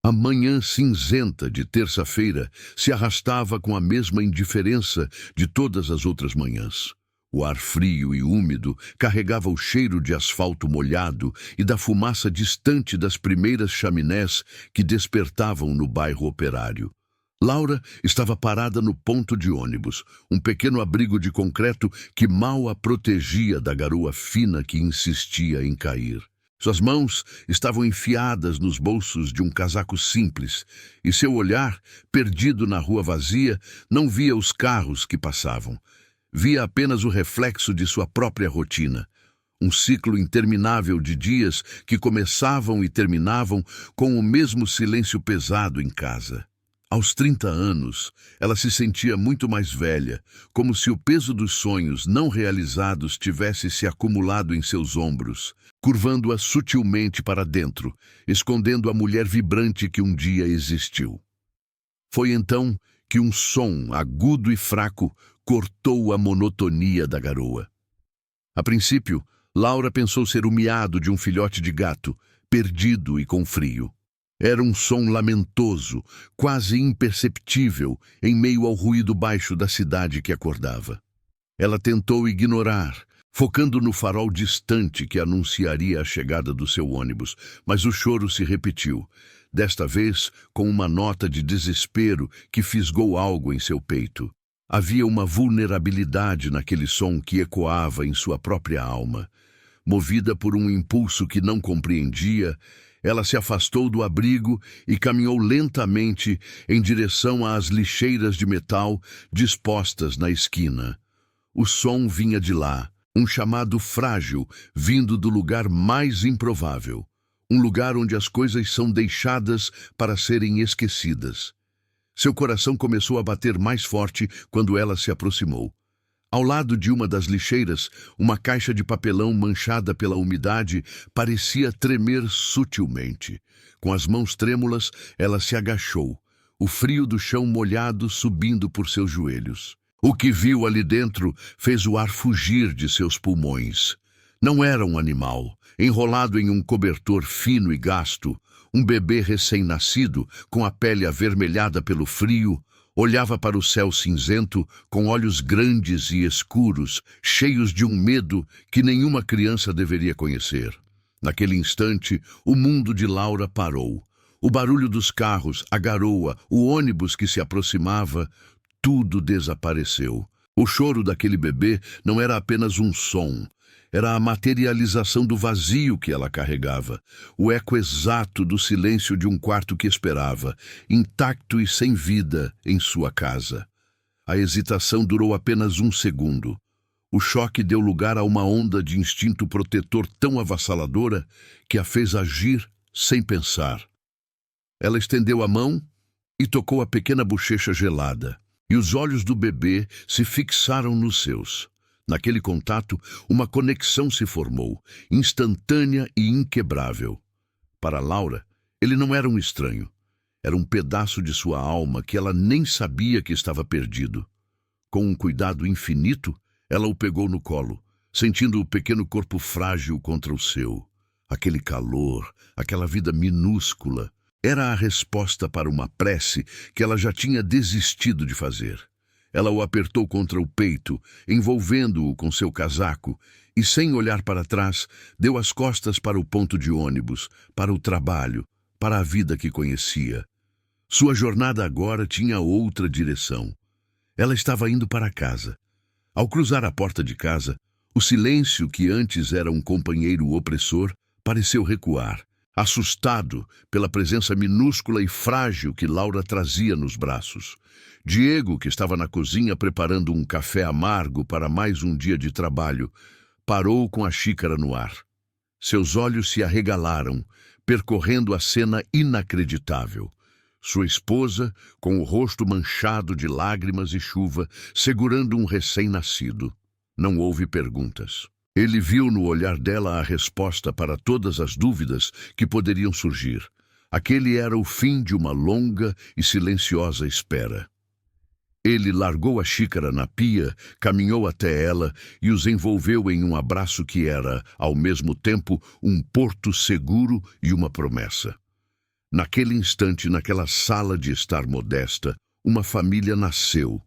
A manhã cinzenta de terça-feira se arrastava com a mesma indiferença de todas as outras manhãs. O ar frio e úmido carregava o cheiro de asfalto molhado e da fumaça distante das primeiras chaminés que despertavam no bairro operário. Laura estava parada no ponto de ônibus, um pequeno abrigo de concreto que mal a protegia da garoa fina que insistia em cair. Suas mãos estavam enfiadas nos bolsos de um casaco simples, e seu olhar, perdido na rua vazia, não via os carros que passavam. Via apenas o reflexo de sua própria rotina. Um ciclo interminável de dias que começavam e terminavam com o mesmo silêncio pesado em casa. Aos 30 anos, ela se sentia muito mais velha, como se o peso dos sonhos não realizados tivesse se acumulado em seus ombros, curvando-a sutilmente para dentro, escondendo a mulher vibrante que um dia existiu. Foi então que um som agudo e fraco cortou a monotonia da garoa. A princípio, Laura pensou ser o miado de um filhote de gato, perdido e com frio. Era um som lamentoso, quase imperceptível, em meio ao ruído baixo da cidade que acordava. Ela tentou ignorar, focando no farol distante que anunciaria a chegada do seu ônibus, mas o choro se repetiu, desta vez com uma nota de desespero que fisgou algo em seu peito. Havia uma vulnerabilidade naquele som que ecoava em sua própria alma. Movida por um impulso que não compreendia, ela se afastou do abrigo e caminhou lentamente em direção às lixeiras de metal dispostas na esquina. O som vinha de lá, um chamado frágil vindo do lugar mais improvável, um lugar onde as coisas são deixadas para serem esquecidas. Seu coração começou a bater mais forte quando ela se aproximou. Ao lado de uma das lixeiras, uma caixa de papelão manchada pela umidade parecia tremer sutilmente. Com as mãos trêmulas, ela se agachou, o frio do chão molhado subindo por seus joelhos. O que viu ali dentro fez o ar fugir de seus pulmões. Não era um animal, enrolado em um cobertor fino e gasto. Um bebê recém-nascido, com a pele avermelhada pelo frio, olhava para o céu cinzento com olhos grandes e escuros, cheios de um medo que nenhuma criança deveria conhecer. Naquele instante, o mundo de Laura parou. O barulho dos carros, a garoa, o ônibus que se aproximava, tudo desapareceu. O choro daquele bebê não era apenas um som. Era a materialização do vazio que ela carregava, o eco exato do silêncio de um quarto que esperava, intacto e sem vida, em sua casa. A hesitação durou apenas um segundo. O choque deu lugar a uma onda de instinto protetor tão avassaladora que a fez agir sem pensar. Ela estendeu a mão e tocou a pequena bochecha gelada, e os olhos do bebê se fixaram nos seus. Naquele contato, uma conexão se formou, instantânea e inquebrável. Para Laura, ele não era um estranho. Era um pedaço de sua alma que ela nem sabia que estava perdido. Com um cuidado infinito, ela o pegou no colo, sentindo o pequeno corpo frágil contra o seu. Aquele calor, aquela vida minúscula, era a resposta para uma prece que ela já tinha desistido de fazer. Ela o apertou contra o peito, envolvendo-o com seu casaco, e, sem olhar para trás, deu as costas para o ponto de ônibus, para o trabalho, para a vida que conhecia. Sua jornada agora tinha outra direção. Ela estava indo para casa. Ao cruzar a porta de casa, o silêncio que antes era um companheiro opressor pareceu recuar, assustado pela presença minúscula e frágil que Laura trazia nos braços. Diego, que estava na cozinha preparando um café amargo para mais um dia de trabalho, parou com a xícara no ar. Seus olhos se arregalaram, percorrendo a cena inacreditável. Sua esposa, com o rosto manchado de lágrimas e chuva, segurando um recém-nascido. Não houve perguntas. Ele viu no olhar dela a resposta para todas as dúvidas que poderiam surgir. Aquele era o fim de uma longa e silenciosa espera. Ele largou a xícara na pia, caminhou até ela e os envolveu em um abraço que era, ao mesmo tempo, um porto seguro e uma promessa. Naquele instante, naquela sala de estar modesta, uma família nasceu,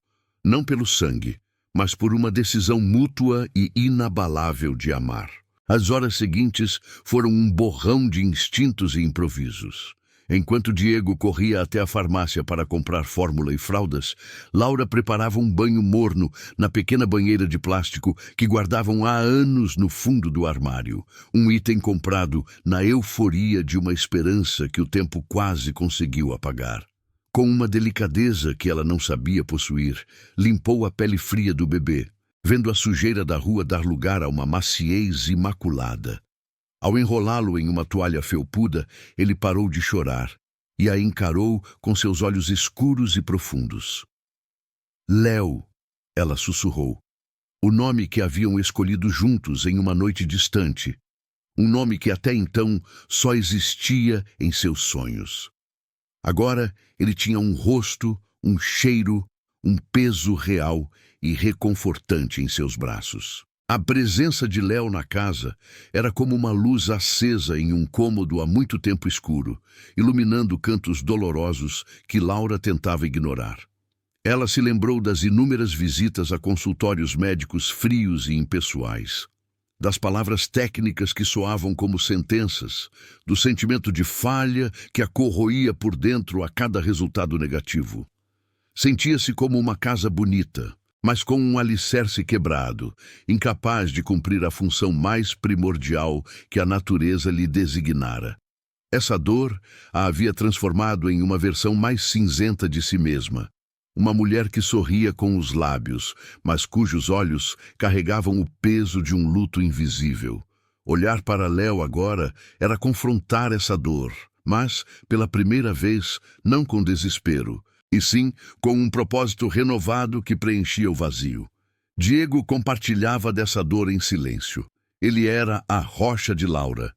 não pelo sangue, mas por uma decisão mútua e inabalável de amar. As horas seguintes foram um borrão de instintos e improvisos. Enquanto Diego corria até a farmácia para comprar fórmula e fraldas, Laura preparava um banho morno na pequena banheira de plástico que guardavam há anos no fundo do armário, um item comprado na euforia de uma esperança que o tempo quase conseguiu apagar. Com uma delicadeza que ela não sabia possuir, limpou a pele fria do bebê, vendo a sujeira da rua dar lugar a uma maciez imaculada. Ao enrolá-lo em uma toalha felpuda, ele parou de chorar e a encarou com seus olhos escuros e profundos. Léo, ela sussurrou, o nome que haviam escolhido juntos em uma noite distante, um nome que até então só existia em seus sonhos. Agora ele tinha um rosto, um cheiro, um peso real e reconfortante em seus braços. A presença de Léo na casa era como uma luz acesa em um cômodo há muito tempo escuro, iluminando cantos dolorosos que Laura tentava ignorar. Ela se lembrou das inúmeras visitas a consultórios médicos frios e impessoais, das palavras técnicas que soavam como sentenças, do sentimento de falha que a corroía por dentro a cada resultado negativo. Sentia-se como uma casa bonita, mas com um alicerce quebrado, incapaz de cumprir a função mais primordial que a natureza lhe designara. Essa dor a havia transformado em uma versão mais cinzenta de si mesma. Uma mulher que sorria com os lábios, mas cujos olhos carregavam o peso de um luto invisível. Olhar para Léo agora era confrontar essa dor, mas, pela primeira vez, não com desespero, e sim com um propósito renovado que preenchia o vazio. Diego compartilhava dessa dor em silêncio. Ele era a rocha de Laura,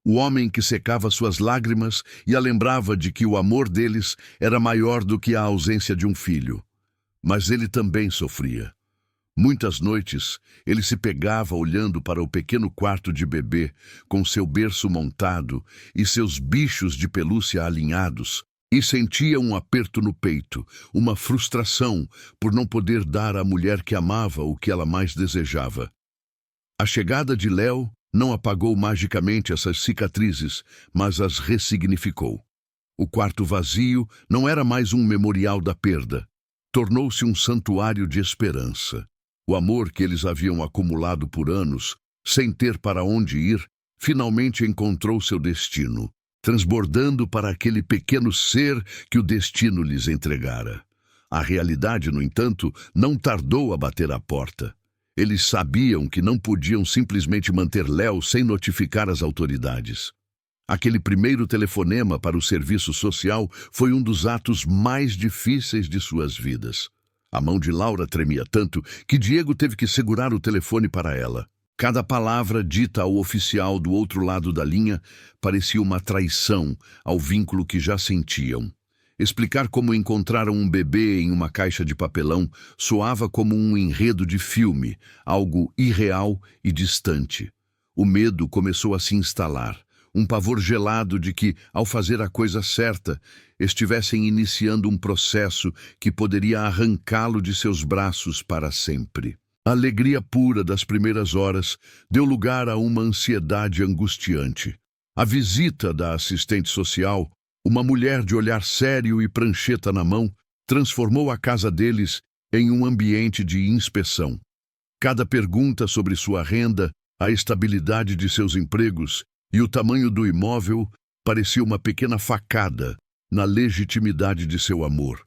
o homem que secava suas lágrimas e a lembrava de que o amor deles era maior do que a ausência de um filho. Mas ele também sofria. Muitas noites, ele se pegava olhando para o pequeno quarto de bebê, com seu berço montado e seus bichos de pelúcia alinhados, e sentia um aperto no peito, uma frustração por não poder dar à mulher que amava o que ela mais desejava. A chegada de Léo não apagou magicamente essas cicatrizes, mas as ressignificou. O quarto vazio não era mais um memorial da perda, tornou-se um santuário de esperança. O amor que eles haviam acumulado por anos, sem ter para onde ir, finalmente encontrou seu destino, transbordando para aquele pequeno ser que o destino lhes entregara. A realidade, no entanto, não tardou a bater à porta. Eles sabiam que não podiam simplesmente manter Léo sem notificar as autoridades. Aquele primeiro telefonema para o serviço social foi um dos atos mais difíceis de suas vidas. A mão de Laura tremia tanto que Diego teve que segurar o telefone para ela. Cada palavra dita ao oficial do outro lado da linha parecia uma traição ao vínculo que já sentiam. Explicar como encontraram um bebê em uma caixa de papelão soava como um enredo de filme, algo irreal e distante. O medo começou a se instalar, um pavor gelado de que, ao fazer a coisa certa, estivessem iniciando um processo que poderia arrancá-lo de seus braços para sempre. A alegria pura das primeiras horas deu lugar a uma ansiedade angustiante. A visita da assistente social, uma mulher de olhar sério e prancheta na mão, transformou a casa deles em um ambiente de inspeção. Cada pergunta sobre sua renda, a estabilidade de seus empregos e o tamanho do imóvel parecia uma pequena facada na legitimidade de seu amor.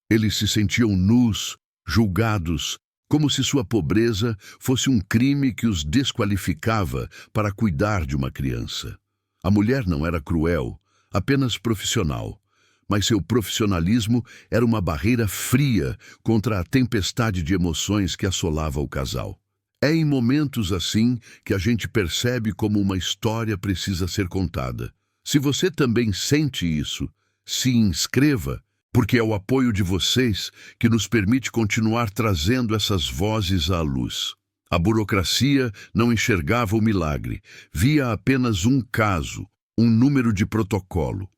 Eles se sentiam nus, julgados, como se sua pobreza fosse um crime que os desqualificava para cuidar de uma criança. A mulher não era cruel, apenas profissional, mas seu profissionalismo era uma barreira fria contra a tempestade de emoções que assolava o casal. É em momentos assim que a gente percebe como uma história precisa ser contada. Se você também sente isso, se inscreva, porque é o apoio de vocês que nos permite continuar trazendo essas vozes à luz. A burocracia não enxergava o milagre, via apenas um caso, um número de protocolo.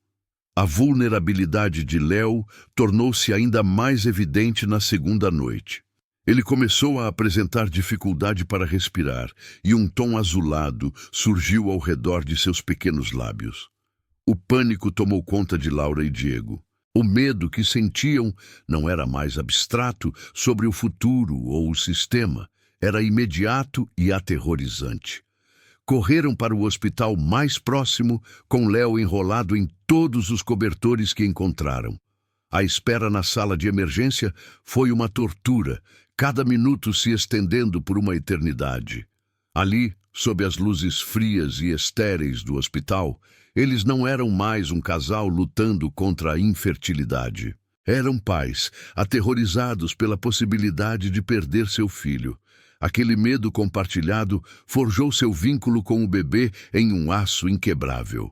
A vulnerabilidade de Léo tornou-se ainda mais evidente na segunda noite. Ele começou a apresentar dificuldade para respirar e um tom azulado surgiu ao redor de seus pequenos lábios. O pânico tomou conta de Laura e Diego. O medo que sentiam não era mais abstrato sobre o futuro ou o sistema, era imediato e aterrorizante. Correram para o hospital mais próximo, com Léo enrolado em todos os cobertores que encontraram. A espera na sala de emergência foi uma tortura, cada minuto se estendendo por uma eternidade. Ali, sob as luzes frias e estéreis do hospital, eles não eram mais um casal lutando contra a infertilidade. Eram pais, aterrorizados pela possibilidade de perder seu filho. Aquele medo compartilhado forjou seu vínculo com o bebê em um aço inquebrável.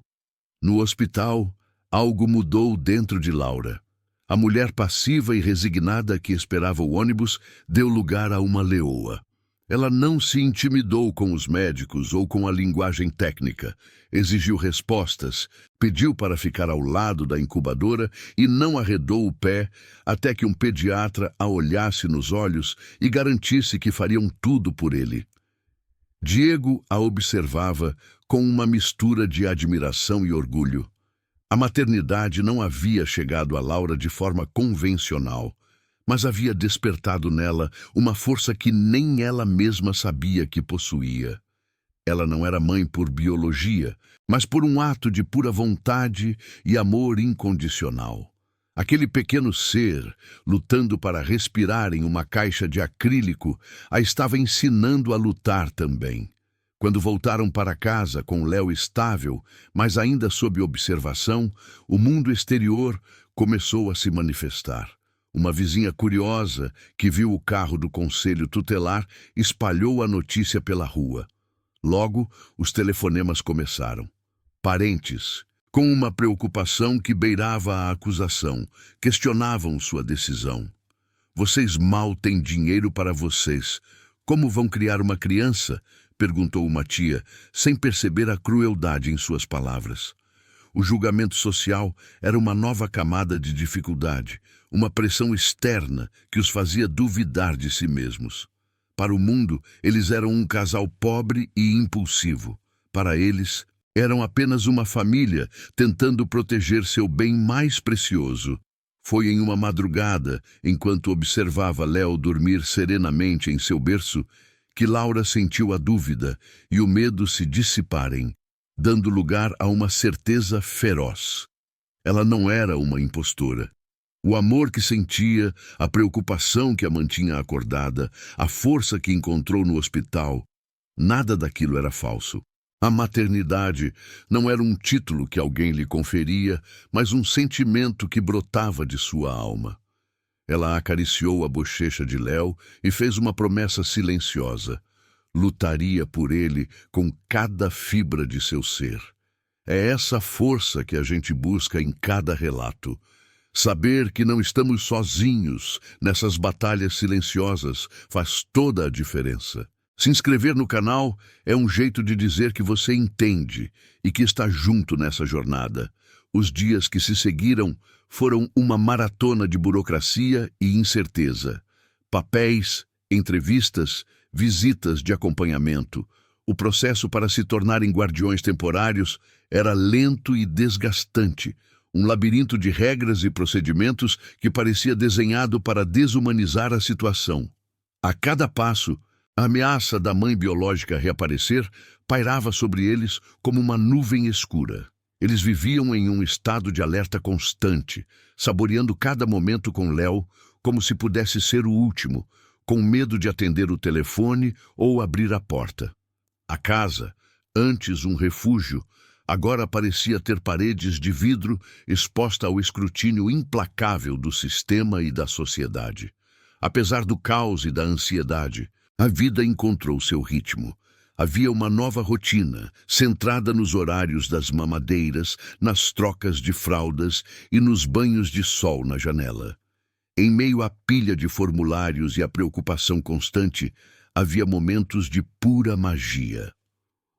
No hospital, algo mudou dentro de Laura. A mulher passiva e resignada que esperava o ônibus deu lugar a uma leoa. Ela não se intimidou com os médicos ou com a linguagem técnica. Exigiu respostas, pediu para ficar ao lado da incubadora e não arredou o pé até que um pediatra a olhasse nos olhos e garantisse que fariam tudo por ele. Diego a observava com uma mistura de admiração e orgulho. A maternidade não havia chegado a Laura de forma convencional, mas havia despertado nela uma força que nem ela mesma sabia que possuía. Ela não era mãe por biologia, mas por um ato de pura vontade e amor incondicional. Aquele pequeno ser, lutando para respirar em uma caixa de acrílico, a estava ensinando a lutar também. Quando voltaram para casa com Léo estável, mas ainda sob observação, o mundo exterior começou a se manifestar. Uma vizinha curiosa, que viu o carro do conselho tutelar, espalhou a notícia pela rua. Logo, os telefonemas começaram. Parentes, com uma preocupação que beirava a acusação, questionavam sua decisão. Vocês mal têm dinheiro para vocês. Como vão criar uma criança? Perguntou uma tia, sem perceber a crueldade em suas palavras. O julgamento social era uma nova camada de dificuldade, uma pressão externa que os fazia duvidar de si mesmos. Para o mundo, eles eram um casal pobre e impulsivo. Para eles, eram apenas uma família tentando proteger seu bem mais precioso. Foi em uma madrugada, enquanto observava Léo dormir serenamente em seu berço, que Laura sentiu a dúvida e o medo se dissiparem, dando lugar a uma certeza feroz. Ela não era uma impostora. O amor que sentia, a preocupação que a mantinha acordada, a força que encontrou no hospital, nada daquilo era falso. A maternidade não era um título que alguém lhe conferia, mas um sentimento que brotava de sua alma. Ela acariciou a bochecha de Léo e fez uma promessa silenciosa. Lutaria por ele com cada fibra de seu ser. É essa força que a gente busca em cada relato. Saber que não estamos sozinhos nessas batalhas silenciosas faz toda a diferença. Se inscrever no canal é um jeito de dizer que você entende e que está junto nessa jornada. Os dias que se seguiram foram uma maratona de burocracia e incerteza. Papéis, entrevistas, visitas de acompanhamento. O processo para se tornarem guardiões temporários era lento e desgastante, um labirinto de regras e procedimentos que parecia desenhado para desumanizar a situação. A cada passo, a ameaça da mãe biológica reaparecer pairava sobre eles como uma nuvem escura. Eles viviam em um estado de alerta constante, saboreando cada momento com Léo como se pudesse ser o último, com medo de atender o telefone ou abrir a porta. A casa, antes um refúgio, agora parecia ter paredes de vidro exposta ao escrutínio implacável do sistema e da sociedade. Apesar do caos e da ansiedade, a vida encontrou seu ritmo. Havia uma nova rotina, centrada nos horários das mamadeiras, nas trocas de fraldas e nos banhos de sol na janela. Em meio à pilha de formulários e à preocupação constante, havia momentos de pura magia.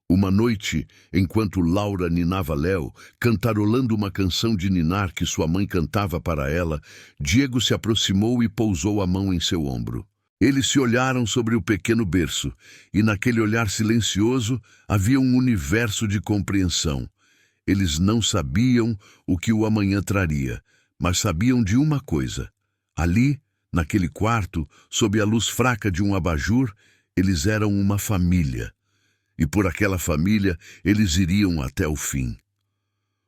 Uma noite, enquanto Laura ninava Léo, cantarolando uma canção de ninar que sua mãe cantava para ela, Diego se aproximou e pousou a mão em seu ombro. Eles se olharam sobre o pequeno berço, e naquele olhar silencioso havia um universo de compreensão. Eles não sabiam o que o amanhã traria, mas sabiam de uma coisa. Ali, naquele quarto, sob a luz fraca de um abajur, eles eram uma família. E por aquela família eles iriam até o fim.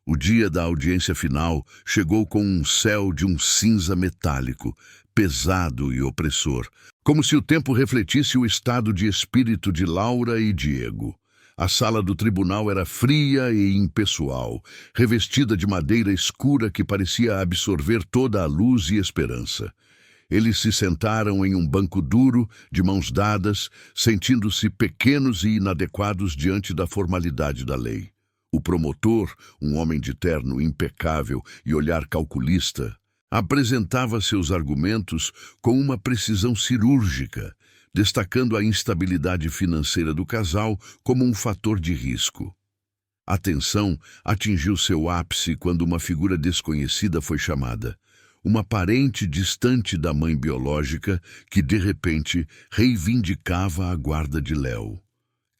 O dia da audiência final chegou com um céu de um cinza metálico, pesado e opressor, como se o tempo refletisse o estado de espírito de Laura e Diego. A sala do tribunal era fria e impessoal, revestida de madeira escura que parecia absorver toda a luz e esperança. Eles se sentaram em um banco duro, de mãos dadas, sentindo-se pequenos e inadequados diante da formalidade da lei. O promotor, um homem de terno impecável e olhar calculista, apresentava seus argumentos com uma precisão cirúrgica, destacando a instabilidade financeira do casal como um fator de risco. A tensão atingiu seu ápice quando uma figura desconhecida foi chamada. Uma parente distante da mãe biológica que, de repente, reivindicava a guarda de Léo.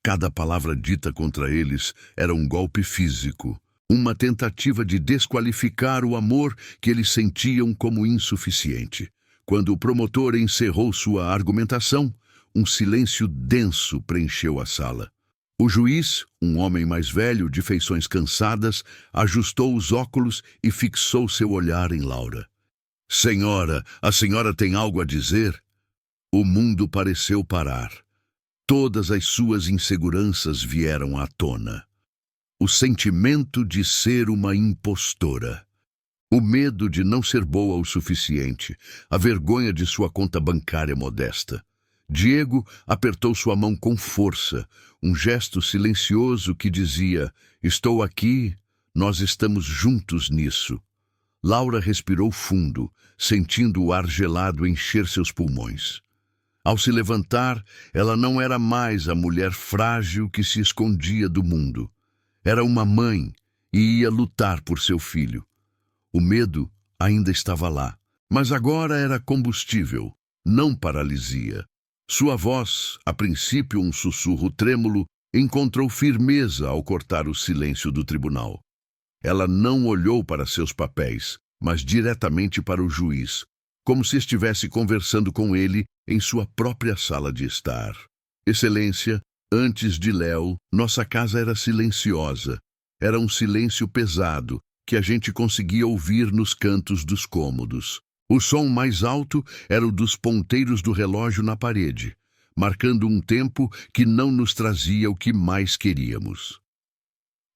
Cada palavra dita contra eles era um golpe físico, uma tentativa de desqualificar o amor que eles sentiam como insuficiente. Quando o promotor encerrou sua argumentação, um silêncio denso preencheu a sala. O juiz, um homem mais velho, de feições cansadas, ajustou os óculos e fixou seu olhar em Laura. Senhora, a senhora tem algo a dizer? O mundo pareceu parar. Todas as suas inseguranças vieram à tona. O sentimento de ser uma impostora. O medo de não ser boa o suficiente. A vergonha de sua conta bancária modesta. Diego apertou sua mão com força, um gesto silencioso que dizia: "Estou aqui, nós estamos juntos nisso." Laura respirou fundo, sentindo o ar gelado encher seus pulmões. Ao se levantar, ela não era mais a mulher frágil que se escondia do mundo. Era uma mãe e ia lutar por seu filho. O medo ainda estava lá, mas agora era combustível, não paralisia. Sua voz, a princípio um sussurro trêmulo, encontrou firmeza ao cortar o silêncio do tribunal. Ela não olhou para seus papéis, mas diretamente para o juiz, como se estivesse conversando com ele em sua própria sala de estar. Excelência, antes de Léo, nossa casa era silenciosa. Era um silêncio pesado, que a gente conseguia ouvir nos cantos dos cômodos. O som mais alto era o dos ponteiros do relógio na parede, marcando um tempo que não nos trazia o que mais queríamos.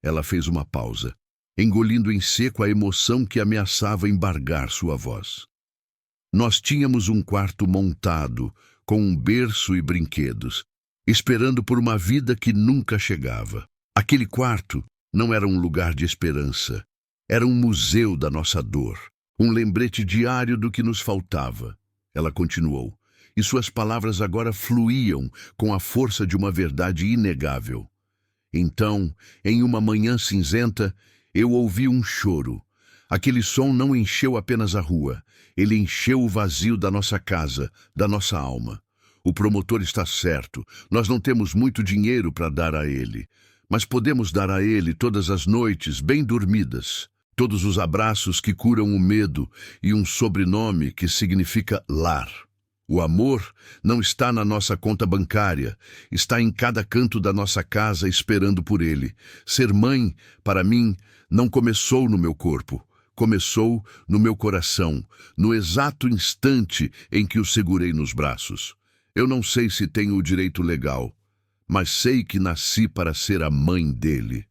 Ela fez uma pausa, engolindo em seco a emoção que ameaçava embargar sua voz. Nós tínhamos um quarto montado, com um berço e brinquedos, esperando por uma vida que nunca chegava. Aquele quarto não era um lugar de esperança, era um museu da nossa dor, um lembrete diário do que nos faltava. Ela continuou, e suas palavras agora fluíam com a força de uma verdade inegável. Então, em uma manhã cinzenta, eu ouvi um choro. Aquele som não encheu apenas a rua, ele encheu o vazio da nossa casa, da nossa alma. O promotor está certo, nós não temos muito dinheiro para dar a ele, mas podemos dar a ele todas as noites bem dormidas, todos os abraços que curam o medo e um sobrenome que significa lar. O amor não está na nossa conta bancária, está em cada canto da nossa casa esperando por ele. Ser mãe, para mim, não começou no meu corpo, começou no meu coração, no exato instante em que o segurei nos braços. Eu não sei se tenho o direito legal, mas sei que nasci para ser a mãe dele.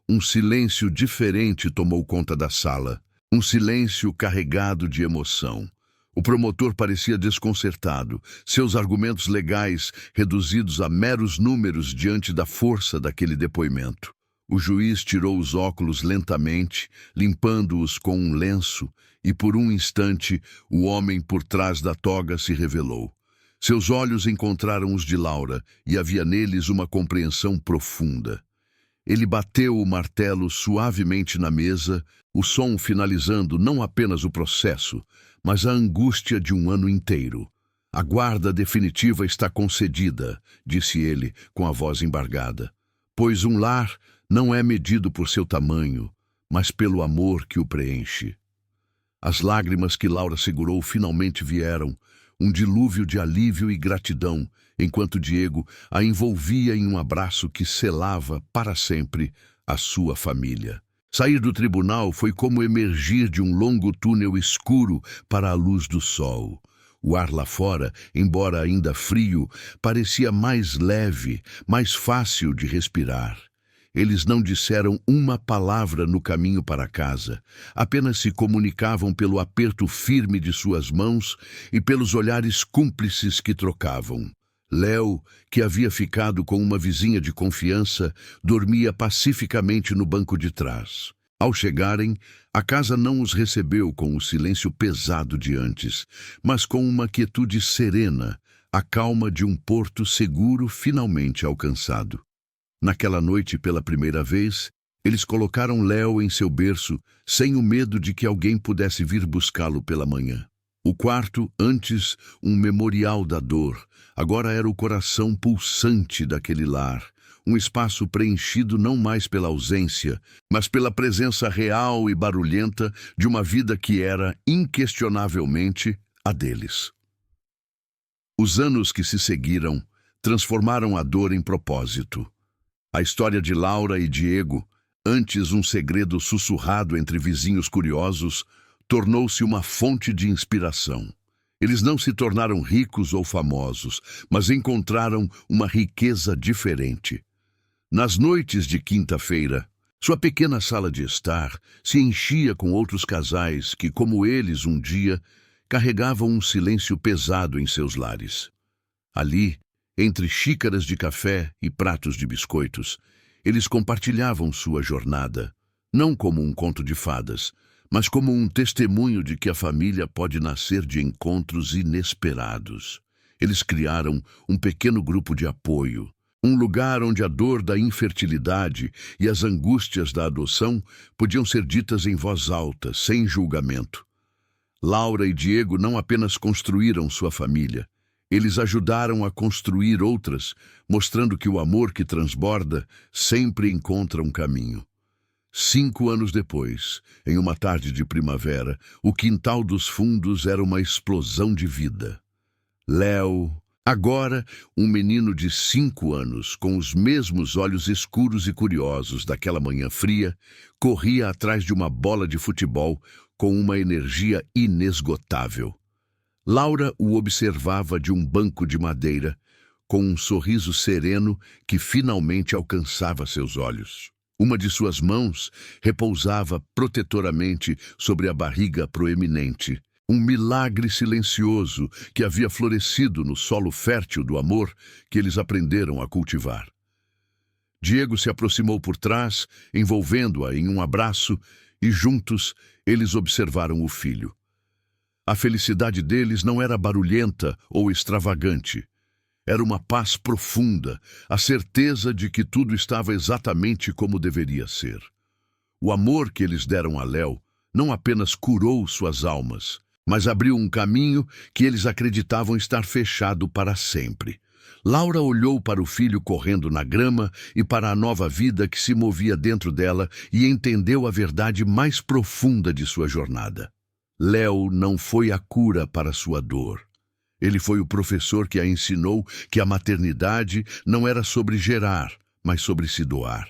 Um silêncio diferente tomou conta da sala, um silêncio carregado de emoção. O promotor parecia desconcertado, seus argumentos legais reduzidos a meros números diante da força daquele depoimento. O juiz tirou os óculos lentamente, limpando-os com um lenço, e por um instante o homem por trás da toga se revelou. Seus olhos encontraram os de Laura e havia neles uma compreensão profunda. Ele bateu o martelo suavemente na mesa, o som finalizando não apenas o processo, mas a angústia de um ano inteiro. A guarda definitiva está concedida, disse ele com a voz embargada, pois um lar não é medido por seu tamanho, mas pelo amor que o preenche. As lágrimas que Laura segurou finalmente vieram, um dilúvio de alívio e gratidão, enquanto Diego a envolvia em um abraço que selava para sempre a sua família. Sair do tribunal foi como emergir de um longo túnel escuro para a luz do sol. O ar lá fora, embora ainda frio, parecia mais leve, mais fácil de respirar. Eles não disseram uma palavra no caminho para casa, apenas se comunicavam pelo aperto firme de suas mãos e pelos olhares cúmplices que trocavam. Léo, que havia ficado com uma vizinha de confiança, dormia pacificamente no banco de trás. Ao chegarem, a casa não os recebeu com o silêncio pesado de antes, mas com uma quietude serena, a calma de um porto seguro finalmente alcançado. Naquela noite, pela primeira vez, eles colocaram Léo em seu berço, sem o medo de que alguém pudesse vir buscá-lo pela manhã. O quarto, antes um memorial da dor, agora era o coração pulsante daquele lar, um espaço preenchido não mais pela ausência, mas pela presença real e barulhenta de uma vida que era, inquestionavelmente, a deles. Os anos que se seguiram transformaram a dor em propósito. A história de Laura e Diego, antes um segredo sussurrado entre vizinhos curiosos, tornou-se uma fonte de inspiração. Eles não se tornaram ricos ou famosos, mas encontraram uma riqueza diferente. Nas noites de quinta-feira, sua pequena sala de estar se enchia com outros casais que, como eles um dia, carregavam um silêncio pesado em seus lares. Ali, entre xícaras de café e pratos de biscoitos, eles compartilhavam sua jornada, não como um conto de fadas, mas como um testemunho de que a família pode nascer de encontros inesperados. Eles criaram um pequeno grupo de apoio, um lugar onde a dor da infertilidade e as angústias da adoção podiam ser ditas em voz alta, sem julgamento. Laura e Diego não apenas construíram sua família, eles ajudaram a construir outras, mostrando que o amor que transborda sempre encontra um caminho. 5 anos depois, em uma tarde de primavera, o quintal dos fundos era uma explosão de vida. Léo, agora um menino de 5 anos, com os mesmos olhos escuros e curiosos daquela manhã fria, corria atrás de uma bola de futebol com uma energia inesgotável. Laura o observava de um banco de madeira, com um sorriso sereno que finalmente alcançava seus olhos. Uma de suas mãos repousava protetoramente sobre a barriga proeminente, um milagre silencioso que havia florescido no solo fértil do amor que eles aprenderam a cultivar. Diego se aproximou por trás, envolvendo-a em um abraço, e juntos eles observaram o filho. A felicidade deles não era barulhenta ou extravagante. Era uma paz profunda, a certeza de que tudo estava exatamente como deveria ser. O amor que eles deram a Léo não apenas curou suas almas, mas abriu um caminho que eles acreditavam estar fechado para sempre. Laura olhou para o filho correndo na grama e para a nova vida que se movia dentro dela e entendeu a verdade mais profunda de sua jornada. Léo não foi a cura para sua dor. Ele foi o professor que a ensinou que a maternidade não era sobre gerar, mas sobre se doar.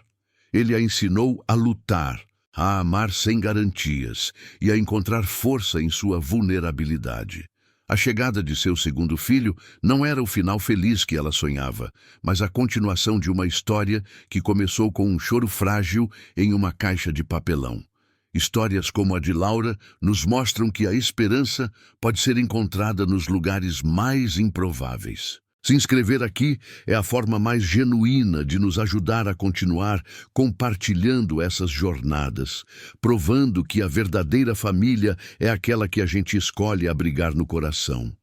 Ele a ensinou a lutar, a amar sem garantias e a encontrar força em sua vulnerabilidade. A chegada de seu segundo filho não era o final feliz que ela sonhava, mas a continuação de uma história que começou com um choro frágil em uma caixa de papelão. Histórias como a de Laura nos mostram que a esperança pode ser encontrada nos lugares mais improváveis. Se inscrever aqui é a forma mais genuína de nos ajudar a continuar compartilhando essas jornadas, provando que a verdadeira família é aquela que a gente escolhe abrigar no coração.